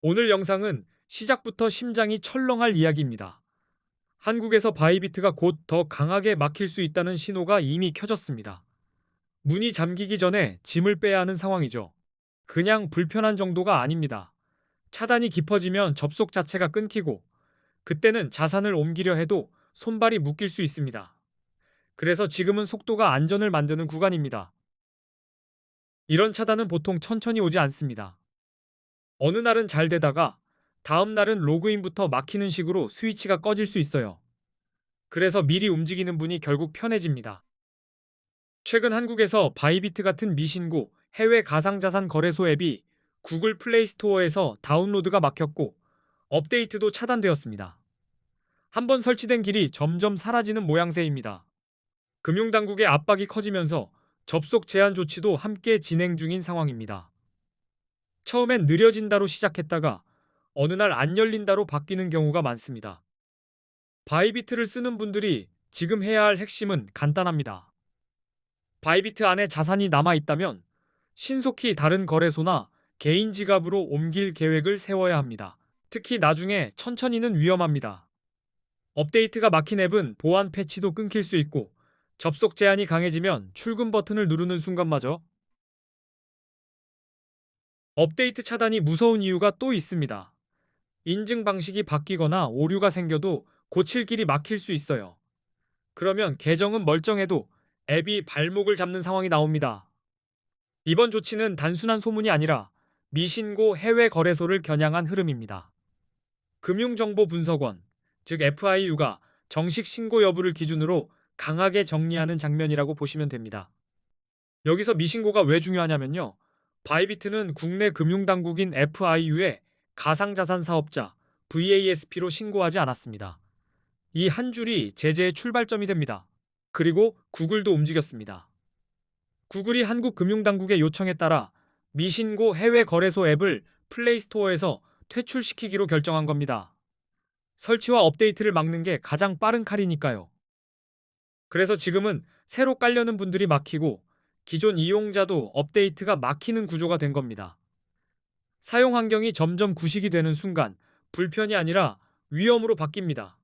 오늘 영상은 시작부터 심장이 철렁할 이야기입니다. 한국에서 바이비트가 곧 더 강하게 막힐 수 있다는 신호가 이미 켜졌습니다. 문이 잠기기 전에 짐을 빼야 하는 상황이죠. 그냥 불편한 정도가 아닙니다. 차단이 깊어지면 접속 자체가 끊기고 그때는 자산을 옮기려 해도 손발이 묶일 수 있습니다. 그래서 지금은 속도가 안전을 만드는 구간입니다. 이런 차단은 보통 천천히 오지 않습니다. 어느 날은 잘 되다가 다음 날은 로그인부터 막히는 식으로 스위치가 꺼질 수 있어요. 그래서 미리 움직이는 분이 결국 편해집니다. 최근 한국에서 바이비트 같은 미신고 해외 가상자산 거래소 앱이 구글 플레이 스토어에서 다운로드가 막혔고 업데이트도 차단되었습니다. 한번 설치된 길이 점점 사라지는 모양새입니다. 금융당국의 압박이 커지면서 접속 제한 조치도 함께 진행 중인 상황입니다. 처음엔 느려진다로 시작했다가 어느 날 안 열린다로 바뀌는 경우가 많습니다. 바이비트를 쓰는 분들이 지금 해야 할 핵심은 간단합니다. 바이비트 안에 자산이 남아있다면 신속히 다른 거래소나 개인 지갑으로 옮길 계획을 세워야 합니다. 특히 나중에 천천히는 위험합니다. 업데이트가 막힌 앱은 보안 패치도 끊길 수 있고 접속 제한이 강해지면 출금 버튼을 누르는 순간마저 업데이트 차단이 무서운 이유가 또 있습니다. 인증 방식이 바뀌거나 오류가 생겨도 고칠 길이 막힐 수 있어요. 그러면 계정은 멀쩡해도 앱이 발목을 잡는 상황이 나옵니다. 이번 조치는 단순한 소문이 아니라 미신고 해외 거래소를 겨냥한 흐름입니다. 금융정보분석원, 즉 FIU가 정식 신고 여부를 기준으로 강하게 정리하는 장면이라고 보시면 됩니다. 여기서 미신고가 왜 중요하냐면요. 바이비트는 국내 금융당국인 FIU에 가상자산 사업자 VASP로 신고하지 않았습니다. 이 한 줄이 제재의 출발점이 됩니다. 그리고 구글도 움직였습니다. 구글이 한국 금융당국의 요청에 따라 미신고 해외 거래소 앱을 플레이스토어에서 퇴출시키기로 결정한 겁니다. 설치와 업데이트를 막는 게 가장 빠른 칼이니까요. 그래서 지금은 새로 깔려는 분들이 막히고 기존 이용자도 업데이트가 막히는 구조가 된 겁니다. 사용 환경이 점점 구식이 되는 순간 불편이 아니라 위험으로 바뀝니다.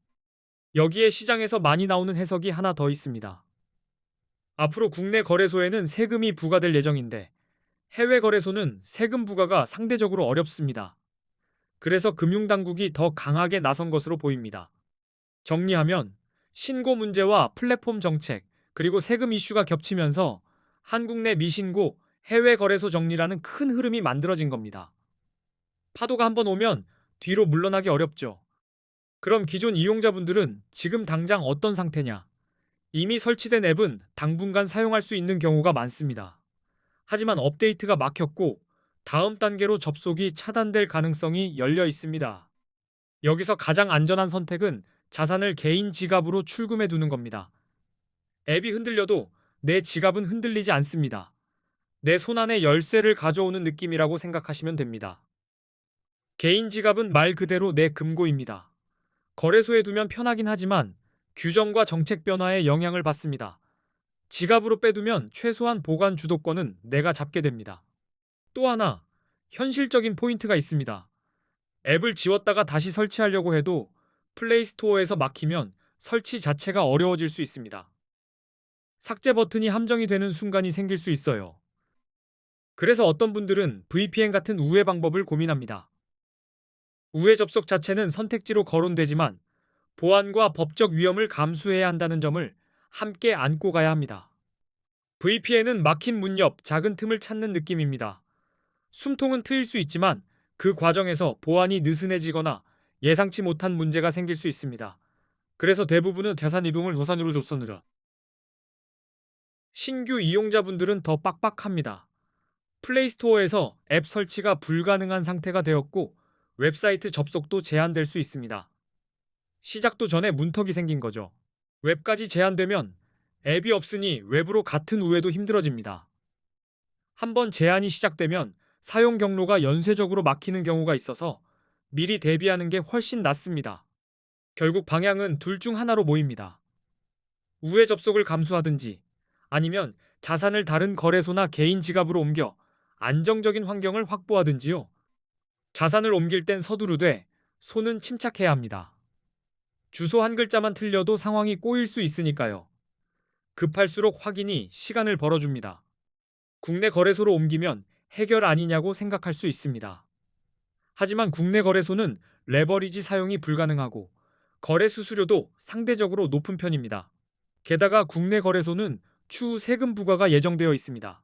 여기에 시장에서 많이 나오는 해석이 하나 더 있습니다. 앞으로 국내 거래소에는 세금이 부과될 예정인데 해외 거래소는 세금 부과가 상대적으로 어렵습니다. 그래서 금융당국이 더 강하게 나선 것으로 보입니다. 정리하면 신고 문제와 플랫폼 정책, 그리고 세금 이슈가 겹치면서 한국 내 미신고 해외 거래소 정리라는 큰 흐름이 만들어진 겁니다. 파도가 한번 오면 뒤로 물러나기 어렵죠. 그럼 기존 이용자분들은 지금 당장 어떤 상태냐? 이미 설치된 앱은 당분간 사용할 수 있는 경우가 많습니다. 하지만 업데이트가 막혔고 다음 단계로 접속이 차단될 가능성이 열려 있습니다. 여기서 가장 안전한 선택은 자산을 개인 지갑으로 출금해 두는 겁니다. 앱이 흔들려도 내 지갑은 흔들리지 않습니다. 내 손안에 열쇠를 가져오는 느낌이라고 생각하시면 됩니다. 개인 지갑은 말 그대로 내 금고입니다. 거래소에 두면 편하긴 하지만 규정과 정책 변화에 영향을 받습니다. 지갑으로 빼두면 최소한 보관 주도권은 내가 잡게 됩니다. 또 하나, 현실적인 포인트가 있습니다. 앱을 지웠다가 다시 설치하려고 해도 플레이스토어에서 막히면 설치 자체가 어려워질 수 있습니다. 삭제 버튼이 함정이 되는 순간이 생길 수 있어요. 그래서 어떤 분들은 VPN 같은 우회 방법을 고민합니다. 우회 접속 자체는 선택지로 거론되지만 보안과 법적 위험을 감수해야 한다는 점을 함께 안고 가야 합니다. VPN은 막힌 문 옆 작은 틈을 찾는 느낌입니다. 숨통은 트일 수 있지만 그 과정에서 보안이 느슨해지거나 예상치 못한 문제가 생길 수 있습니다. 그래서 대부분은 자산 이동을 우선으로 줬습니다. 신규 이용자분들은 더 빡빡합니다. 플레이스토어에서 앱 설치가 불가능한 상태가 되었고 웹사이트 접속도 제한될 수 있습니다. 시작도 전에 문턱이 생긴 거죠. 웹까지 제한되면 앱이 없으니 외부로 같은 우회도 힘들어집니다. 한번 제한이 시작되면 사용 경로가 연쇄적으로 막히는 경우가 있어서 미리 대비하는 게 훨씬 낫습니다. 결국 방향은 둘 중 하나로 모입니다. 우회 접속을 감수하든지 아니면 자산을 다른 거래소나 개인 지갑으로 옮겨 안정적인 환경을 확보하든지요. 자산을 옮길 땐 서두르되 손은 침착해야 합니다. 주소 한 글자만 틀려도 상황이 꼬일 수 있으니까요. 급할수록 확인이 시간을 벌어줍니다. 국내 거래소로 옮기면 해결 아니냐고 생각할 수 있습니다. 하지만 국내 거래소는 레버리지 사용이 불가능하고 거래 수수료도 상대적으로 높은 편입니다. 게다가 국내 거래소는 추후 세금 부과가 예정되어 있습니다.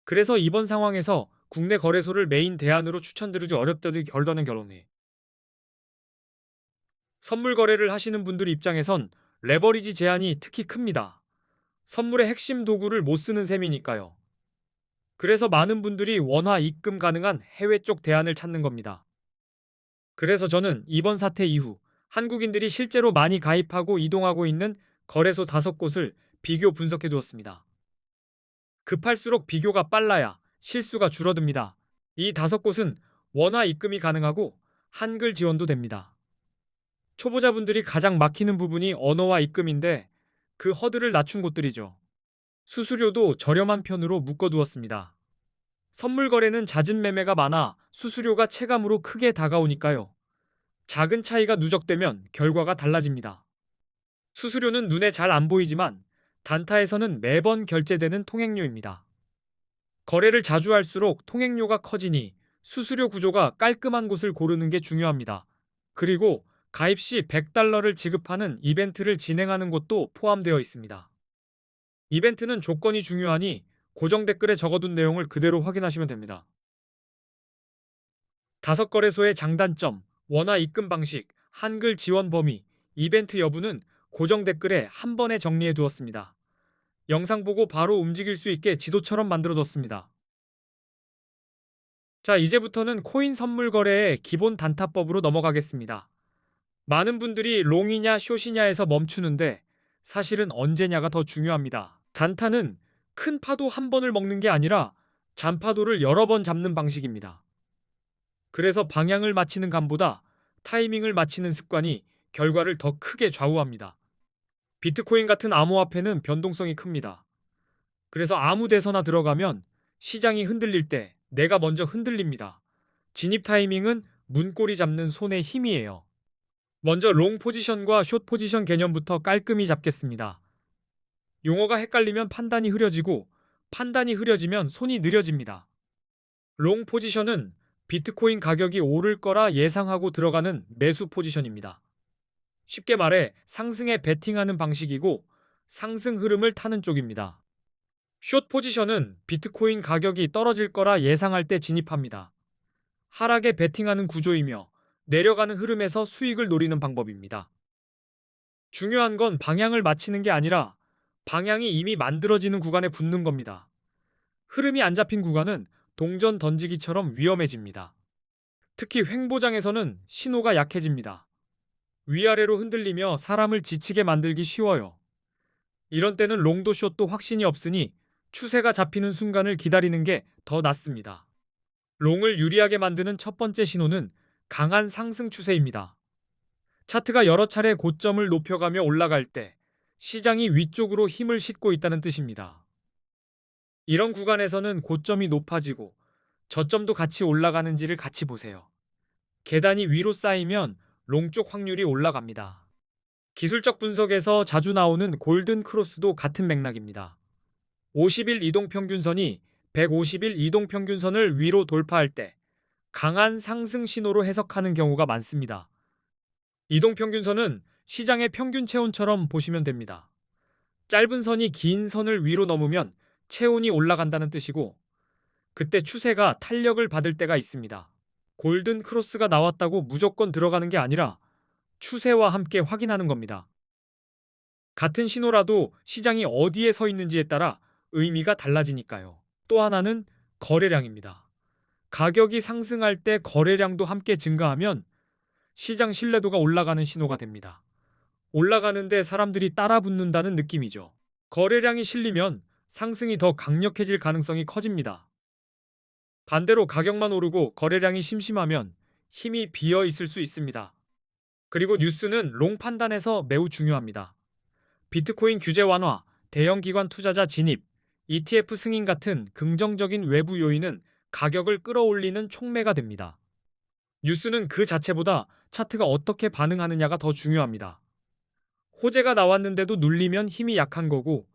그래서 이번 상황에서 국내 거래소를 메인 대안으로 추천드리기 어렵다는 결론에 선물 거래를 하시는 분들 입장에선 레버리지 제한이 특히 큽니다. 선물의 핵심 도구를 못 쓰는 셈이니까요. 그래서 많은 분들이 원화 입금 가능한 해외 쪽 대안을 찾는 겁니다. 그래서 저는 이번 사태 이후 한국인들이 실제로 많이 가입하고 이동하고 있는 거래소 5곳을 비교 분석해 두었습니다. 급할수록 비교가 빨라야 실수가 줄어듭니다. 이 5곳은 원화 입금이 가능하고 한글 지원도 됩니다. 초보자분들이 가장 막히는 부분이 언어와 입금인데 그 허들을 낮춘 곳들이죠. 수수료도 저렴한 편으로 묶어두었습니다. 선물 거래는 잦은 매매가 많아 수수료가 체감으로 크게 다가오니까요. 작은 차이가 누적되면 결과가 달라집니다. 수수료는 눈에 잘 안 보이지만 단타에서는 매번 결제되는 통행료입니다. 거래를 자주 할수록 통행료가 커지니 수수료 구조가 깔끔한 곳을 고르는 게 중요합니다. 그리고 가입 시 $100를 지급하는 이벤트를 진행하는 곳도 포함되어 있습니다. 이벤트는 조건이 중요하니 고정 댓글에 적어둔 내용을 그대로 확인하시면 됩니다. 5거래소의 장단점, 원화 입금 방식, 한글 지원 범위, 이벤트 여부는 고정 댓글에 한 번에 정리해 두었습니다. 영상 보고 바로 움직일 수 있게 지도처럼 만들어 뒀습니다. 자, 이제부터는 코인 선물 거래의 기본 단타법으로 넘어가겠습니다. 많은 분들이 롱이냐 숏이냐에서 멈추는데 사실은 언제냐가 더 중요합니다. 단타는 큰 파도 한 번을 먹는 게 아니라 잔파도를 여러 번 잡는 방식입니다. 그래서 방향을 맞히는 감보다 타이밍을 맞히는 습관이 결과를 더 크게 좌우합니다. 비트코인 같은 암호화폐는 변동성이 큽니다. 그래서 아무 데서나 들어가면 시장이 흔들릴 때 내가 먼저 흔들립니다. 진입 타이밍은 문고리 잡는 손의 힘이에요. 먼저 롱 포지션과 숏 포지션 개념부터 깔끔히 잡겠습니다. 용어가 헷갈리면 판단이 흐려지고 판단이 흐려지면 손이 느려집니다. 롱 포지션은 비트코인 가격이 오를 거라 예상하고 들어가는 매수 포지션입니다. 쉽게 말해 상승에 베팅하는 방식이고 상승 흐름을 타는 쪽입니다. 숏 포지션은 비트코인 가격이 떨어질 거라 예상할 때 진입합니다. 하락에 베팅하는 구조이며 내려가는 흐름에서 수익을 노리는 방법입니다. 중요한 건 방향을 맞히는 게 아니라 방향이 이미 만들어지는 구간에 붙는 겁니다. 흐름이 안 잡힌 구간은 동전 던지기처럼 위험해집니다. 특히 횡보장에서는 신호가 약해집니다. 위아래로 흔들리며 사람을 지치게 만들기 쉬워요. 이런 때는 롱도 숏도 확신이 없으니 추세가 잡히는 순간을 기다리는 게 더 낫습니다. 롱을 유리하게 만드는 첫 번째 신호는 강한 상승 추세입니다. 차트가 여러 차례 고점을 높여가며 올라갈 때 시장이 위쪽으로 힘을 싣고 있다는 뜻입니다. 이런 구간에서는 고점이 높아지고 저점도 같이 올라가는지를 같이 보세요. 계단이 위로 쌓이면 롱 쪽 확률이 올라갑니다. 기술적 분석에서 자주 나오는 골든 크로스도 같은 맥락입니다. 50일 이동평균선이 150일 이동평균선을 위로 돌파할 때 강한 상승 신호로 해석하는 경우가 많습니다. 이동평균선은 시장의 평균 체온처럼 보시면 됩니다. 짧은 선이 긴 선을 위로 넘으면 체온이 올라간다는 뜻이고 그때 추세가 탄력을 받을 때가 있습니다. 골든 크로스가 나왔다고 무조건 들어가는 게 아니라 추세와 함께 확인하는 겁니다. 같은 신호라도 시장이 어디에 서 있는지에 따라 의미가 달라지니까요. 또 하나는 거래량입니다. 가격이 상승할 때 거래량도 함께 증가하면 시장 신뢰도가 올라가는 신호가 됩니다. 올라가는데 사람들이 따라 붙는다는 느낌이죠. 거래량이 실리면 상승이 더 강력해질 가능성이 커집니다. 반대로 가격만 오르고 거래량이 심심하면 힘이 비어 있을 수 있습니다. 그리고 뉴스는 롱 판단에서 매우 중요합니다. 비트코인 규제 완화, 대형 기관 투자자 진입, ETF 승인 같은 긍정적인 외부 요인은 가격을 끌어올리는 촉매가 됩니다. 뉴스는 그 자체보다 차트가 어떻게 반응하느냐가 더 중요합니다. 호재가 나왔는데도 눌리면 힘이 약한 거고,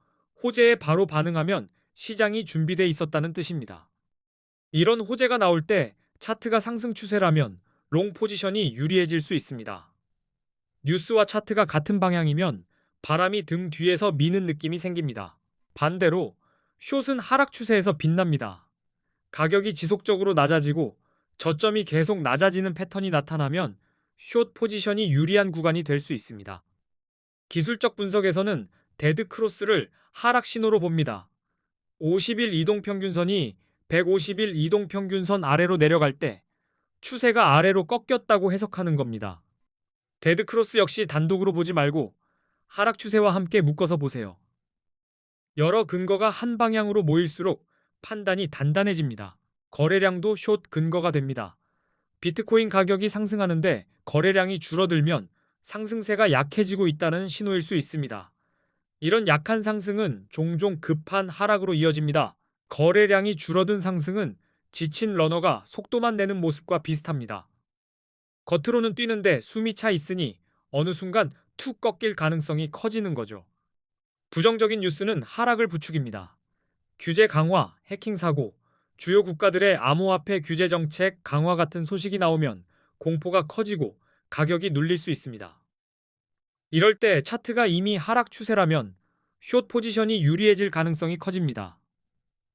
호재에 바로 반응하면 시장이 준비돼 있었다는 뜻입니다. 이런 호재가 나올 때 차트가 상승 추세라면 롱 포지션이 유리해질 수 있습니다. 뉴스와 차트가 같은 방향이면 바람이 등 뒤에서 미는 느낌이 생깁니다. 반대로 숏은 하락 추세에서 빛납니다. 가격이 지속적으로 낮아지고 저점이 계속 낮아지는 패턴이 나타나면 숏 포지션이 유리한 구간이 될 수 있습니다. 기술적 분석에서는 데드 크로스를 하락 신호로 봅니다. 50일 이동평균선이 150일 이동평균선 아래로 내려갈 때 추세가 아래로 꺾였다고 해석하는 겁니다. 데드 크로스 역시 단독으로 보지 말고 하락 추세와 함께 묶어서 보세요. 여러 근거가 한 방향으로 모일수록 판단이 단단해집니다. 거래량도 숏 근거가 됩니다. 비트코인 가격이 상승하는데 거래량이 줄어들면 상승세가 약해지고 있다는 신호일 수 있습니다. 이런 약한 상승은 종종 급한 하락으로 이어집니다. 거래량이 줄어든 상승은 지친 러너가 속도만 내는 모습과 비슷합니다. 겉으로는 뛰는데 숨이 차 있으니 어느 순간 툭 꺾일 가능성이 커지는 거죠. 부정적인 뉴스는 하락을 부추깁니다. 규제 강화, 해킹 사고, 주요 국가들의 암호화폐 규제 정책 강화 같은 소식이 나오면 공포가 커지고 가격이 눌릴 수 있습니다. 이럴 때 차트가 이미 하락 추세라면 숏 포지션이 유리해질 가능성이 커집니다.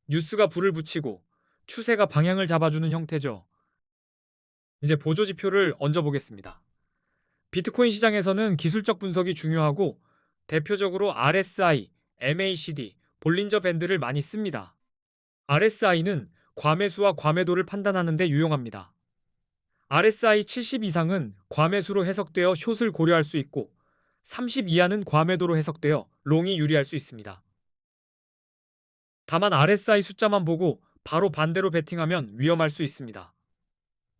뉴스가 불을 붙이고 추세가 방향을 잡아주는 형태죠. 이제 보조지표를 얹어보겠습니다. 비트코인 시장에서는 기술적 분석이 중요하고 대표적으로 RSI, MACD, 볼린저 밴드를 많이 씁니다. RSI는 과매수와 과매도를 판단하는 데 유용합니다. RSI 70 이상은 과매수로 해석되어 숏을 고려할 수 있고 30 이하는 과매도로 해석되어 롱이 유리할 수 있습니다. 다만 RSI 숫자만 보고 바로 반대로 베팅하면 위험할 수 있습니다.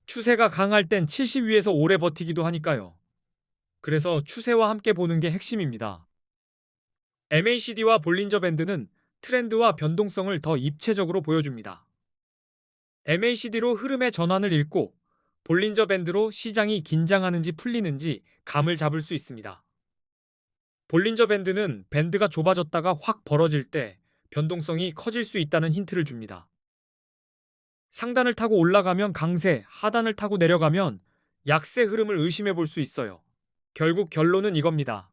추세가 강할 땐 70 위에서 오래 버티기도 하니까요. 그래서 추세와 함께 보는 게 핵심입니다. MACD와 볼린저 밴드는 트렌드와 변동성을 더 입체적으로 보여줍니다. MACD로 흐름의 전환을 읽고 볼린저 밴드로 시장이 긴장하는지 풀리는지 감을 잡을 수 있습니다. 볼린저 밴드는 밴드가 좁아졌다가 확 벌어질 때 변동성이 커질 수 있다는 힌트를 줍니다. 상단을 타고 올라가면 강세, 하단을 타고 내려가면 약세 흐름을 의심해 볼 수 있어요. 결국 결론은 이겁니다.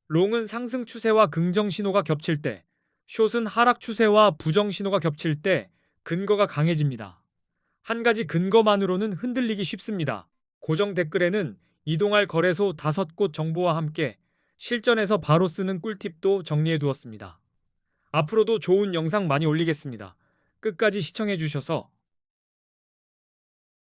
롱은 상승 추세와 긍정 신호가 겹칠 때, 숏은 하락 추세와 부정 신호가 겹칠 때 근거가 강해집니다. 한 가지 근거만으로는 흔들리기 쉽습니다. 고정 댓글에는 이동할 거래소 5곳 정보와 함께 실전에서 바로 쓰는 꿀팁도 정리해 두었습니다. 앞으로도 좋은 영상 많이 올리겠습니다. 끝까지 시청해 주셔서